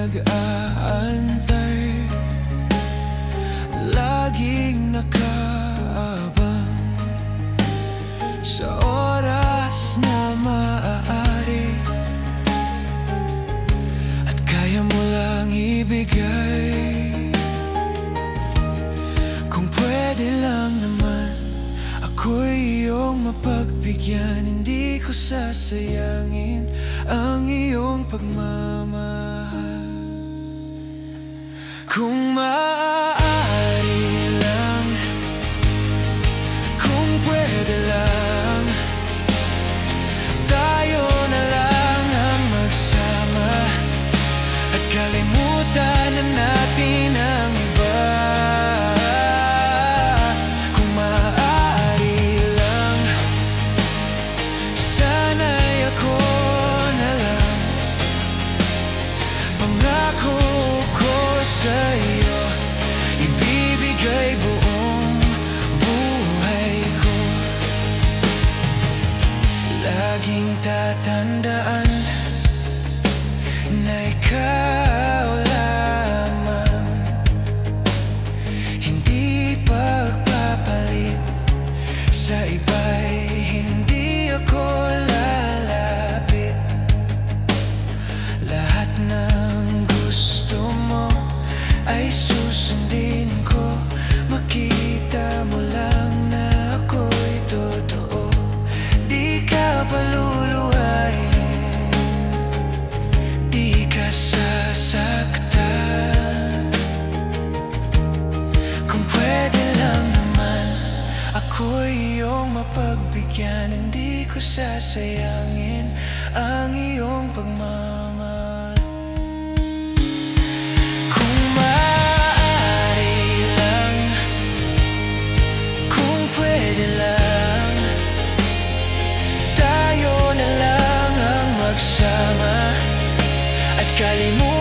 nag-aantay, laging nakaabang sa oras na maaari at kaya mo lang ibigay. Kung pwede lang naman ako'y iyong mapagbigyan, hindi ko sasayangin ang iyong pagmamahal. Kung maaari lang, kung pwede lang, tayo na lang ang magsama at kalimutan na natin ang iba. Kung maaari lang, sana'y ako na lang. Pangako ko sa'yo, ibibigay buong buhay ko. Laging tatandaan na ikaw lamang, hindi pagpapalit sa iba'y hindi ako lalapit. Lahat ng gusto mo ay susundin ko. Makita mo lang na ako'y totoo, di ka paluluhain, di ka sasaktan. Kung pwede lang naman ako'y iyong mapagbigyan, hindi ko sasayangin ang iyong pagmamahal. Kung maaari lang, kung pwede lang, tayo na lang ang magsama at kalimutan